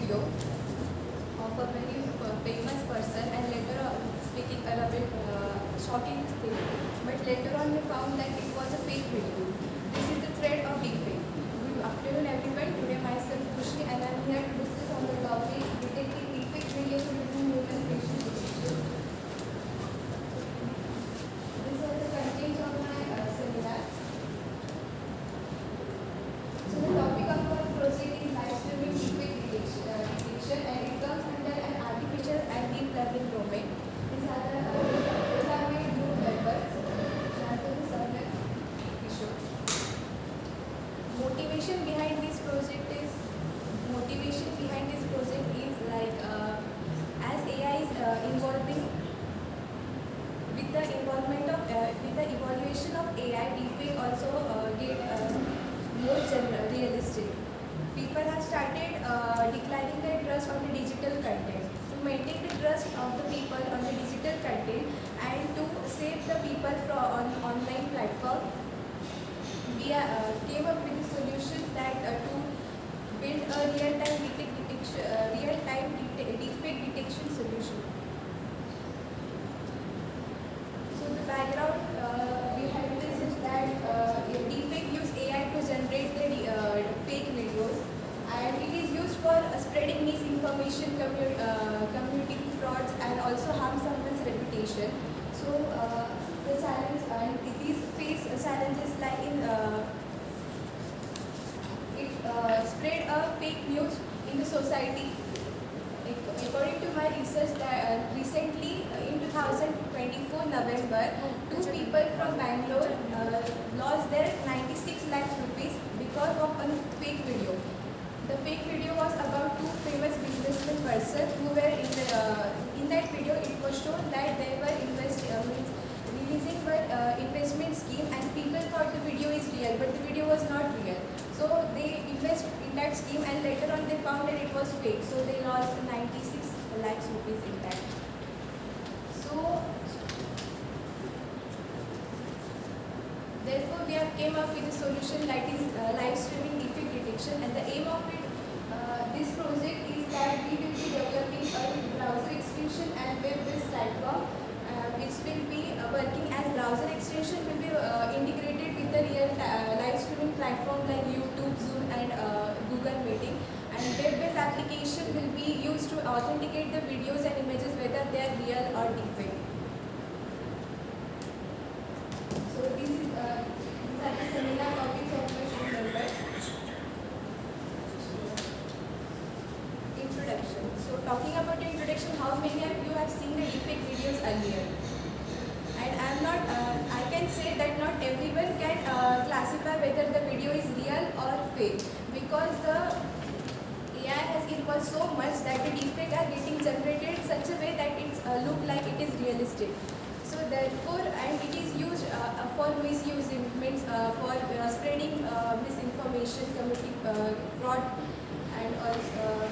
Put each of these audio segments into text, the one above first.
video of a very famous person, and later on speaking a little bit shocking thing, but later on we found that it was a fake video. This is the threat of deepfake. Good afternoon everyone, today myself Khushi and I am here to discuss on the topic detecting deepfake videos using human facial recognition. These are the contents of my seminar. So the topic of our project is live streaming deepfake detection, and it comes under an artificial and deep learning domain. These are my group members. Motivation behind this project is like as AI is evolving with the involvement of with the evaluation of AI, deepfake also get more realistic. People have started declining their trust on the digital content. To maintain the trust of the people on the digital content and to save the people from online platform, we came up with a solution that to build a real-time deepfake detection solution. So the background behind this is that deepfake use AI to generate the fake videos, and it is used for spreading misinformation, community frauds, and also harm someone's reputation. So the challenge, and these face challenges like in it spread fake news in the society. According to my research, that recently in 2024 November, two people from Bangalore lost their 96 lakh rupees because of a fake video. The fake video was about two famous businessmen person who were in that video. It was shown that they were releasing an investment scheme, and people thought the video is real, but the video was not real. So they invest in that scheme, and later on they found that it was fake. So they lost 96 lakhs rupees in that. So therefore we have came up with a solution that is live streaming deepfake detection, and the aim of it, this project is that we will be developing a browser extension and web-based platform which will be working as browser extension, will be integrated with the real live streaming platform like YouTube, Zoom, and Google Meeting. And web-based application will be used to authenticate the videos and images whether they are real or deepfake. So these are the seminar topics of my student member. Introduction. So talking about the introduction, how many of you have seen the deepfake videos earlier? And I can say that not everyone can classify whether the video is real or fake, because the AI has evolved so much that the deepfake are getting generated in such a way that it look like it is realistic. So therefore, and it is used for misusing, means for spreading misinformation, committing fraud, and also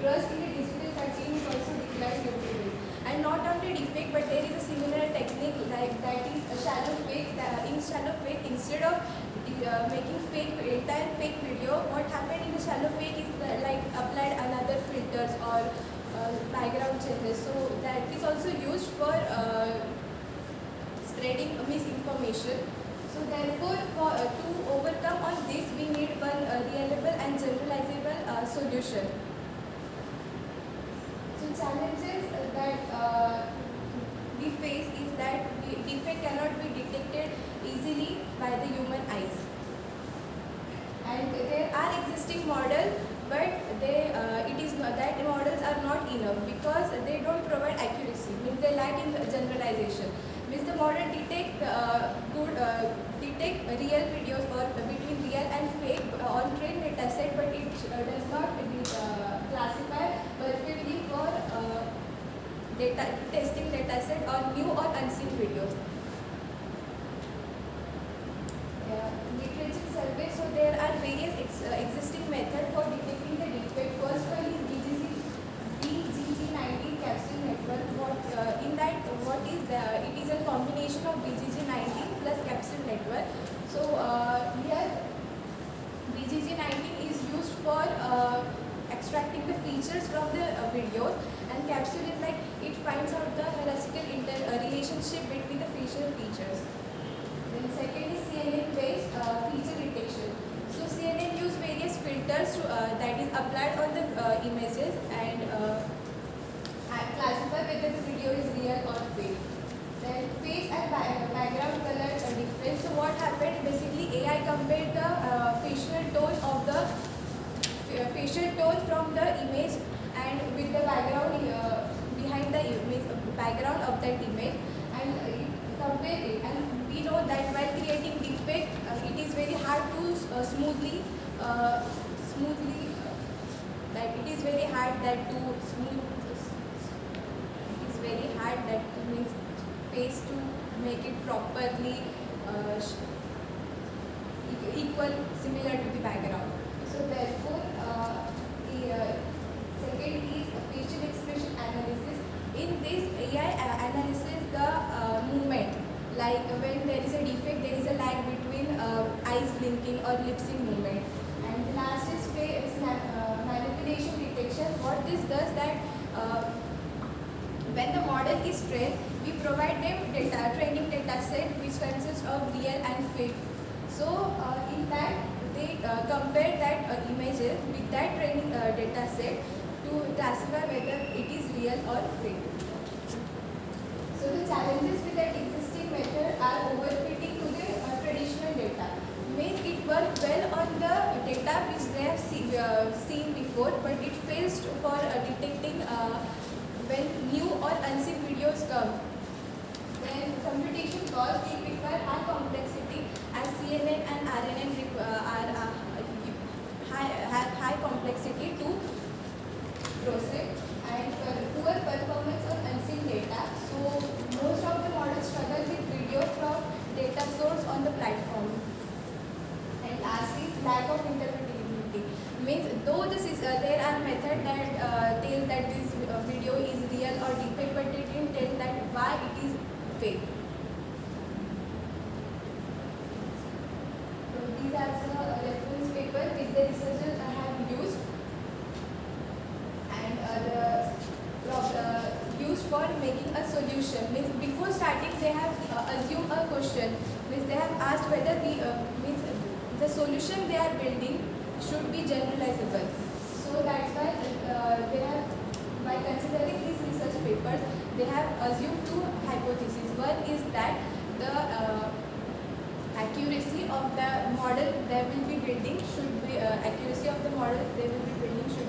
trust in the digital content is also declined every day. And not only deepfake, but there is a similar technique like that is a shallow fake. In shallow fake, instead of making entire fake video, what happened in the shallow fake is like applied another filters or background changes. So that is also used for spreading misinformation. So therefore, to overcome on this, we need one reliable and generalizable solution. So challenges that we face is that deepfake cannot be detected easily by the human eyes, and there are existing models, but it is not that models are not enough because they don't provide accuracy. Means they lack in generalization. Means the model detect real videos or between real and fake on trained data set, but it does not classify perfectly for testing data set or new or unseen videos. Literature survey. So there are various existing methods for detecting the deepfake. First one is BGG19 capsule network. In that, it is a combination of BGG19 plus capsule network. So here BGG19 is used for extracting the features from the videos, and capsule is like it finds out the hierarchical relationship between the facial features. Then second is CNN based feature detection. So CNN use various filters to, that is applied on the images and classify whether the video is real or fake. Then face and background color are different. So what happened? Basically, AI compared the facial tone of the facial tone from the image and with the background behind the image, background of that image, and compare it. And we know that while creating deepfake, it is very hard to smoothly that it is very hard that to smooth. It is very hard that to means face to make it properly equal, similar to the background. So therefore, second is facial expression analysis. In this, AI analyzes the movement. Like when there is a defect, there is a lag between eyes blinking or lip sync movement. And the last is face manipulation detection. What this does that when the model is trained, we provide them training data set which consists of real and fake. So in that they compare that images with that training data set to classify whether it is real or fake. So the challenges with that existing method are overfitting to the traditional data. Means it works well on the data which they have seen before, but it fails for detecting when new or unseen videos come. Then computation cost, it requires high complexity as CNN and RNN have high complexity to process, and poor performance on unseen data. So most of the models struggle with video from data source on the platform. And last is lack of interpretability. Means though there are methods that tell that this video is real or deepfake, but they didn't tell that why it is fake. So these are the reference paper which the researchers have used and used for making a solution. Means before starting they have assumed a question. Means they have asked whether the solution they are building should be generalizable. So that's why they have, by considering these research papers, they have assumed two hypotheses. One is that the accuracy of the model they will be building should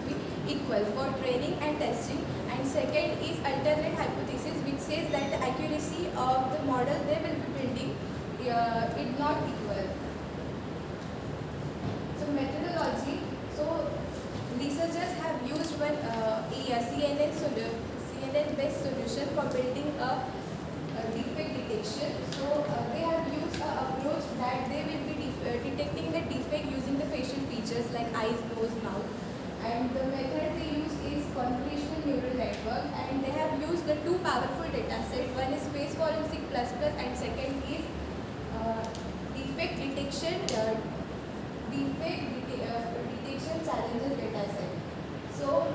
be equal for training and testing. And second is alternate hypothesis, which says that the accuracy of the model they will be building is not equal. So methodology. So researchers have used one CNN-based solution for building a defect detection. So they have used an approach that they will be detecting the defect using the facial features like eyes, nose, mouth. And the method they use is convolutional neural network, and they have used the two powerful data sets. One is Face Forensic Plus Plus, and second is defect detection challenges data set. So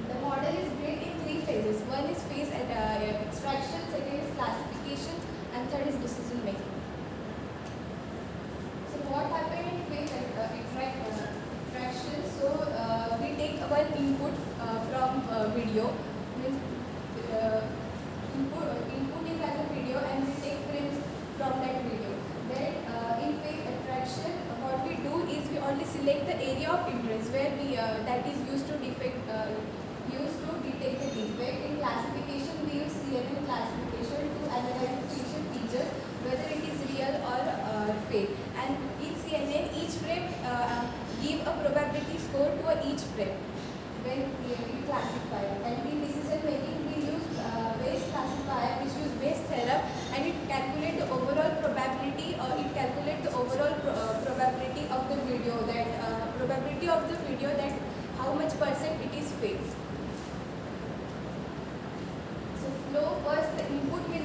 the model is built in three phases. One is face extraction, second is classification, and third is decision making. So what happened in face extraction? So we take one input from video. Means input is as a video, and we take frames from that video. Then in face extraction, what we do is we only select the area of interest where we that is used to detect the defect. In classification, we use CNN classification to analyze the facial features whether it is real or fake. And in CNN, each frame give a probability score to each frame when we classify. And in decision making, we use Bayes classifier, which use Bayes theorem, and it calculates the overall probability, or it calculates the overall probability of the video, that how much percent it is fake. So flow, first the input will be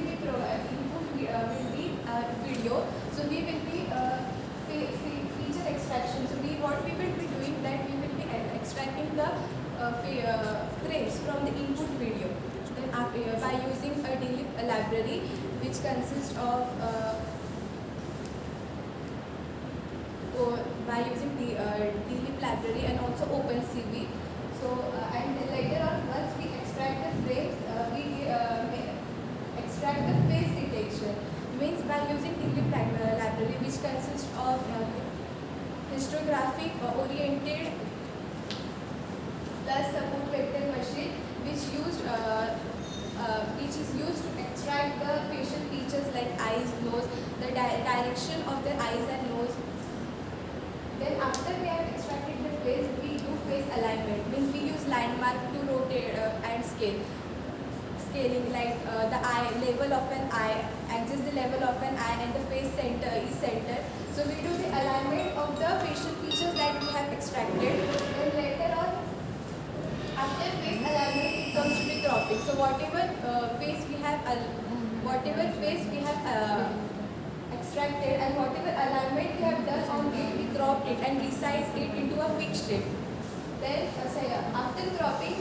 video. So we will be feature extraction. So what we will be doing that we will be extracting frames from the input video. Then by using a DLIP library which consists of by using the DLIP library and also OpenCV. So and then later on, once we extract the frames, we extract the face detection. Means by using DLIP library which consists of histographic oriented plus support vector machine which is used to extract the facial features like eyes, nose, the direction of the eyes and nose. Then after we have extracted the face, we do face alignment. Means we use landmark to rotate and scaling like the eye level of an eye, adjust the level of an eye and the face center is centered. So we do the alignment of the facial features that we have extracted. Then later on, after face alignment, it comes to the cropping. So whatever face we have extracted and whatever alignment we have done on it, we cropped it and resized it into a fixed shape. Then after cropping,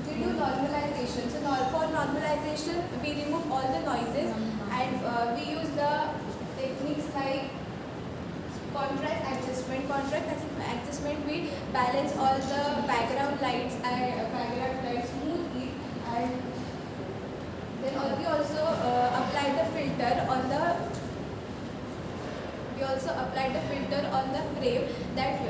we do normalization. So for normalization, we remove all the noises and we use the techniques like contrast adjustment. Contrast adjustment, we balance all the background lights and smooth it, and then we also apply the filter on the frame that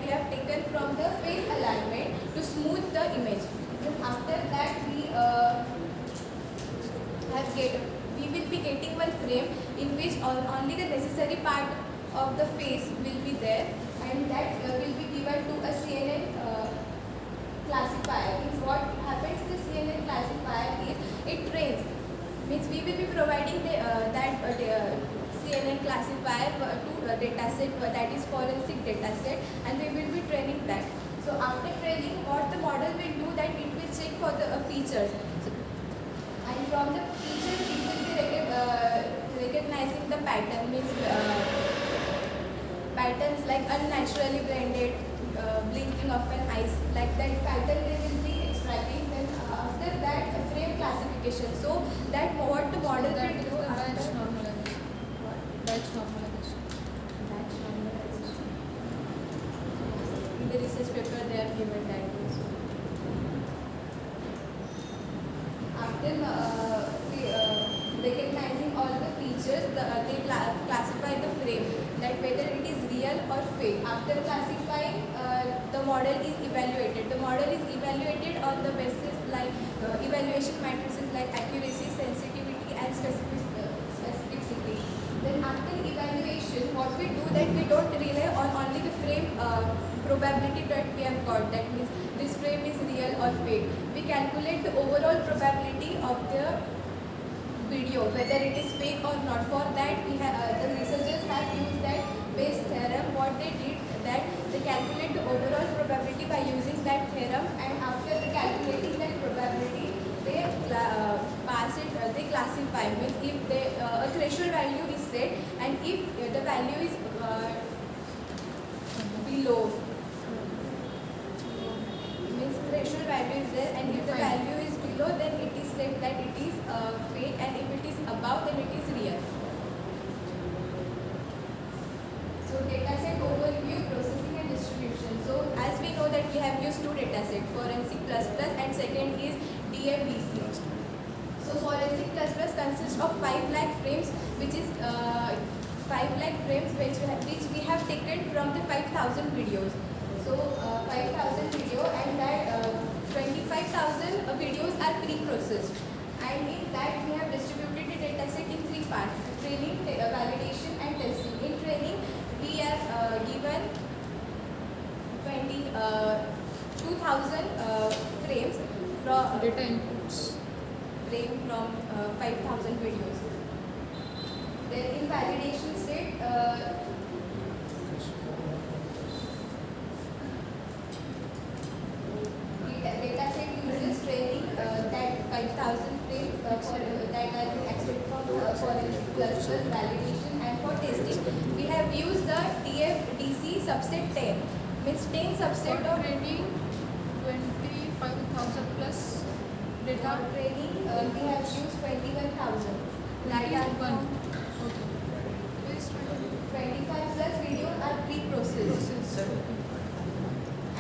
we have taken from the face alignment to smooth the image. Then after that we will be getting one frame in which only the necessary part of the face will be there, and that will be given to a CNN classifier. Means what happens to the CNN classifier is it trains. Means we will be providing CNN classifier to a data set that is forensic data set, and we will be training that. So after training, what the model will do, that it will check for the features, and from the features it will be recognizing the pattern. Means patterns like unnaturally blended, blinking of an eyes, like that pattern they will be extracting. Then after that, frame classification. So that what the model will do after. Batch normalization. In the research paper they have given that also. After recognizing all the features, they classify the frame, that whether it is real or fake. After classifying, the model is evaluated. The model is evaluated on the basis like evaluation matrices like accuracy, sensitivity and specificity. Then after evaluation, what we do, that we don't rely on only the frame probability that we have got. That means this frame is real or fake. We calculate the overall probability of the video, whether it is fake or not. For that, the researchers have used that Bayes theorem. What they did, that they calculate the overall probability by using that theorem, and after calculating that probability, they pass it. They classify. Means if a threshold value is set, and if the value is below, means threshold value is there, and if the value is below, then it is said that it is fake, and if it is above, then it is real. So dataset overview, processing and distribution. So as we know that we have used two datasets, Forensic++ and second is DFDC. So Forensic++ consists of 5 lakh frames, which is 5 lakh frames which we have taken from the 5,000 videos. So 5,000 video, and that 25,000 videos are pre-processed, and in that we have distributed the dataset in 3 parts: training, validation and testing. In training, we are given 2,000 frames from data inputs. Frame from 5,000 videos. Then in validation state, data set uses training that 5,000 frames for that are accepted for validation, and for testing we have used the TFDC subset 10, means 10 subset For of training 25,000 20,000 plus For data. training, we have used 21,000. That are 21. from Okay. Please 25 plus videos are pre-processed. process.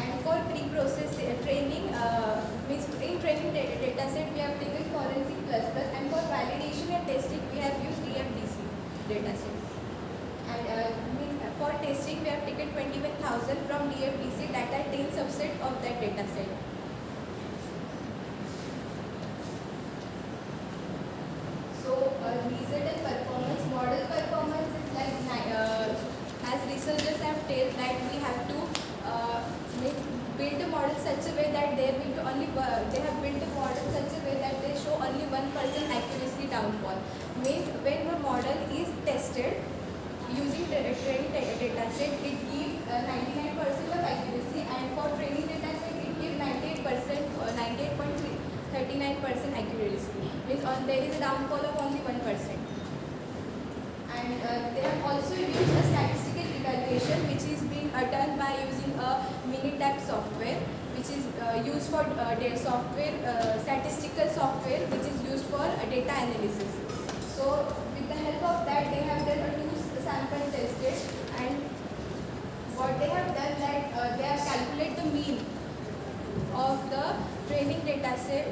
And for pre-process training, means in training data set we have taken forensic plus plus, and for validation and testing we have used DFDC data set. And for testing we have taken 21,000 from DFDC, that are 10 subset of that data set. So result and performance, model performance is like as researchers have told that we have to build a model such a way that they will be only they have built a model such a way that they show only 1% accuracy downfall. Means when the model is tested using training data set, it gives 99% of accuracy, and for training data set it gives 98%, 98.39% accuracy. Means there is a downfall of only 1%. And they have also used a statistical evaluation, which is being done by using a Minitab software, which is used for data software, statistical software, which is used for data analysis. So with the help of that, they have done a 2 sample tested, and what they have done that they have calculated the mean of the training data set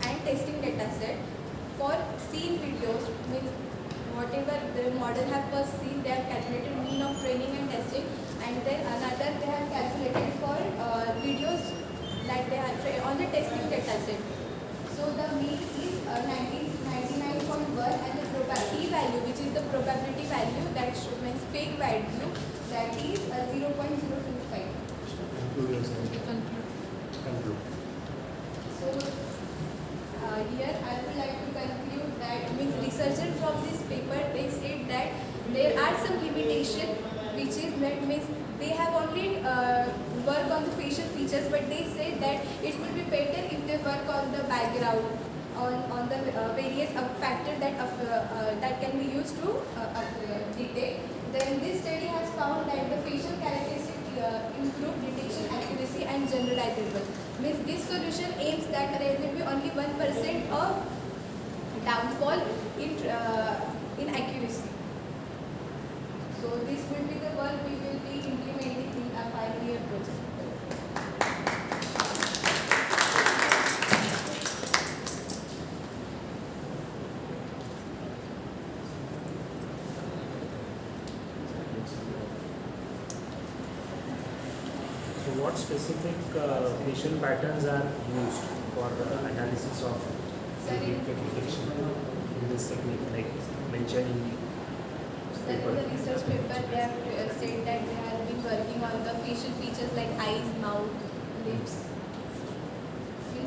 and testing data set for seen videos. Means whatever the model have first seen, they have calculated mean of training and testing, and then another they have calculated for videos that they are on the testing data set. So the mean is 99.1, and the probability value, which is the probability value that means fake value, that is 0.025. Conclude. So here I would like to conclude that means researchers from this paper, they said that there are some limitation which is met, means they have only work on the facial features, but they said that it would be better if they work on the background, on the various factors that can be used to detect. Then this study has found that the facial characteristics improve detection accuracy and generalizable. Means this solution aims that there will be only 1% of downfall in accuracy. So this will be the work we will be implementing in our final year project. So what specific facial patterns are used for analysis of defect detection in this technique, like mentioned in the In paper? the research paper, they have said that they have been working on the facial features like eyes, mouth, lips.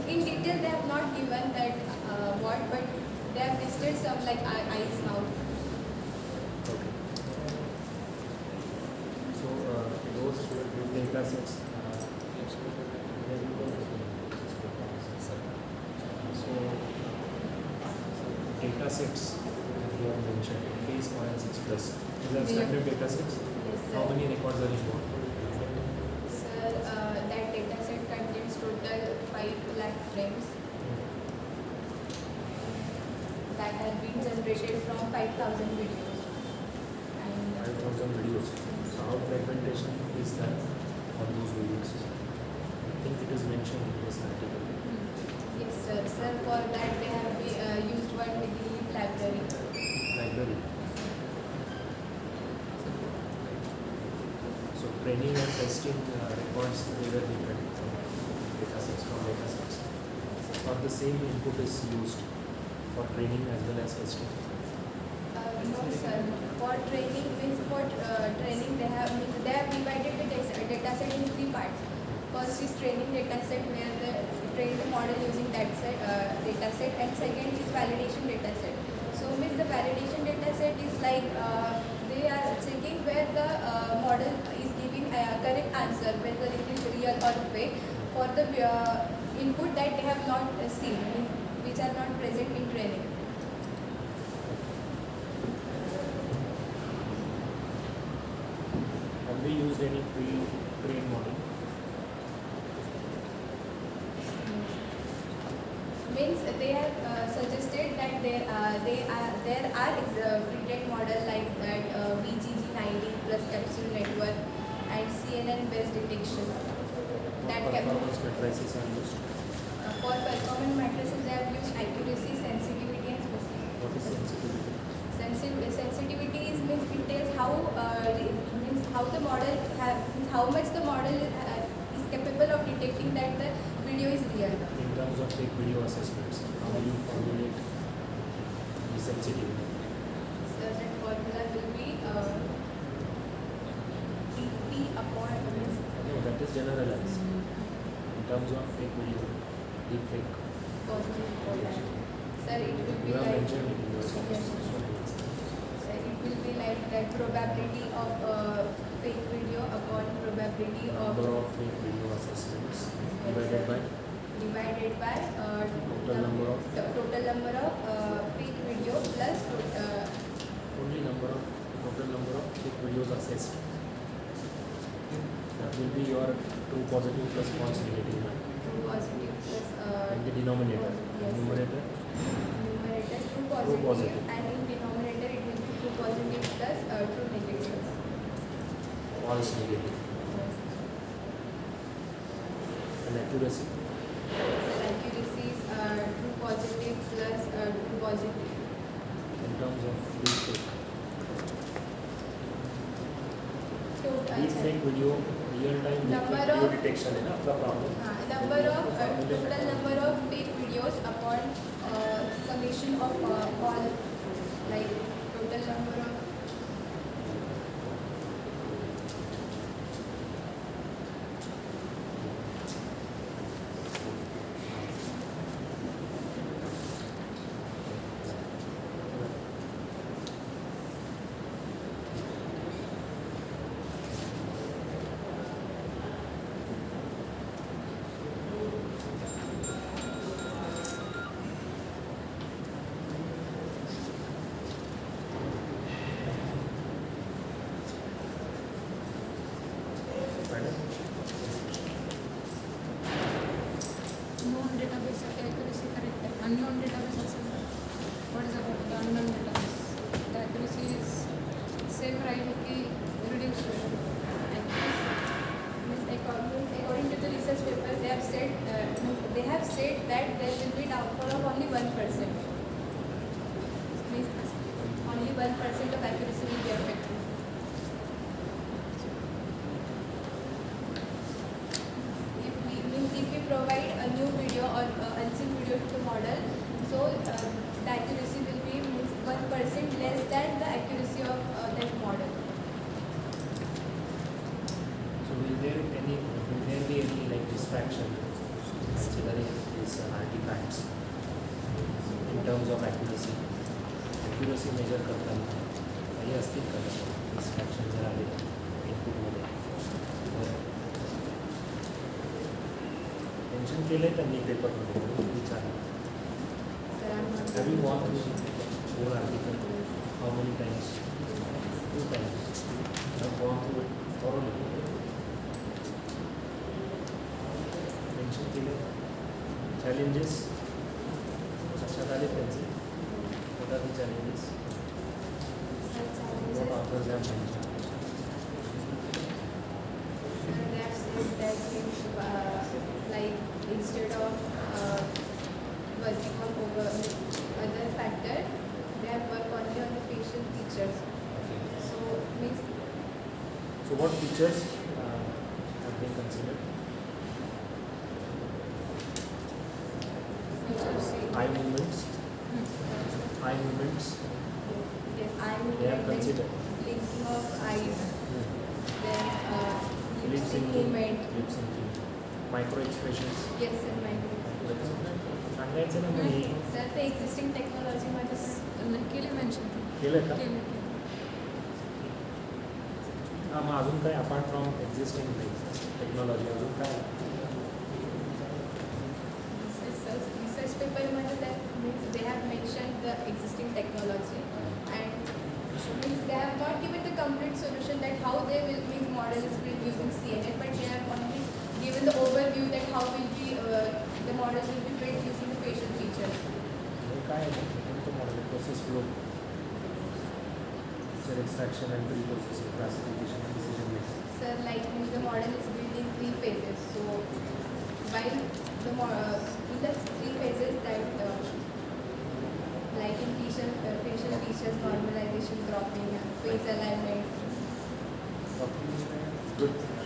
In detail, they have not given that what, but they have listed some like eyes, mouth. Okay. So those data sets. So data sets you have mentioned, phase forensics plus. These are standard data sets. Yes, How sir. many records are involved? Sir, that data set contains total 5 lakh frames that have been generated from 5,000 videos. And 5,000 videos. So how fragmentation is done on those videos? I think it is mentioned in this article. yes, sir. Sir, for that they have used one Medileap library. Library. So training and testing records, they were different from data sets from data sets. Or the same input is used for training as well as testing. No, sir. For training means for training they have divided the data set in 3 parts. First is training data set, where they train the model using that data set, and second is validation data set. So means the validation data set is like they are checking where the model is giving a correct answer, whether it is real or fake, for the input that they have not seen, which are not present in training. Have they used any pre-trained model? means they have suggested that there are pretend model like that VGG90 plus capsule network and CNN based detection. That can Performance matrices are used. for performance matrices they have used accuracy, sensitivity and specificity. What is sensitivity? Sensitivity is means it tells how means how the model means how much the model is capable of detecting that the video is real. In terms of fake video assessments, how do you formulate the sensitivity? So that formula will be TP upon means No, that is generalized. In terms of fake video, deep fake. positive correlation. Sir, it will be You have like mentioned it in your Yes. speech. sir, it will be like that probability of fake video upon probability of Number of fake video assessments divided by divided by total number of total number of fake video plus only total number of fake videos assessed. That will be your true positive plus false negative one. true positive plus And the denominator. Yes. Numerator, numerator true True positive, positive. and in denominator it will be true positive plus true negative. false negative. And accuracy, So accuracy is true positive plus true positive. in terms of deep fake. Deep fake video, real time deep Number fake video of- detection है ना आपका problem. Number of total number of fake videos upon summation of all, like total number of Madam? Known database accuracy correct. Unknown database also. What is about the unknown database? The accuracy is same right okay reduced. means according to the research paper, they have said that there will be downfall of only 1%. Means only 1% of accuracy will be affected. If we provide a new video or unseen video to the model, so the accuracy will be means 1% less than the accuracy of that model. So will there be any like distraction considering these artifacts in terms of accuracy? Accuracy measure करताना काही असतील का distraction जर आले input मध्ये mention केलंय त्यांनी paper मध्ये विचारलं. Sir, I'm not Have you gone through whole article? How many times? 2 times. I have gone through it thoroughly. Mention केले challenges. लक्षात आले त्यांचे. What are the challenges? What authors have mentioned? Like instead of working on over other factor, they have worked only on the facial features. So means So what features have been considered? Features say Eye movements. Eye movements. yes, eye They have movement, considered. blinking of eyes, then lip Lip sync syncing. movement. Lip syncing. Micro expressions. Yes, sir, my सांगायचं ना मी sir, the existing technology मध्ये केले mention केलं का केले हां मग अजून काय अपार्ट फ्रॉम एक्झिस्टिंग टेक्नॉलॉजी अजून काय research paper that means they have mentioned the existing technology, and means they have not given the complete solution that how they will mean model is built using CNN, but they have only given the overview that how will be the model will be built using the facial features. काय आहे कोणतं model आहे process flow picture extraction and pre processing classification and decision making Sir, like the model is built in 3 phases. So, while in the 3 phases that like in facial features, normalization, cropping, face alignment. good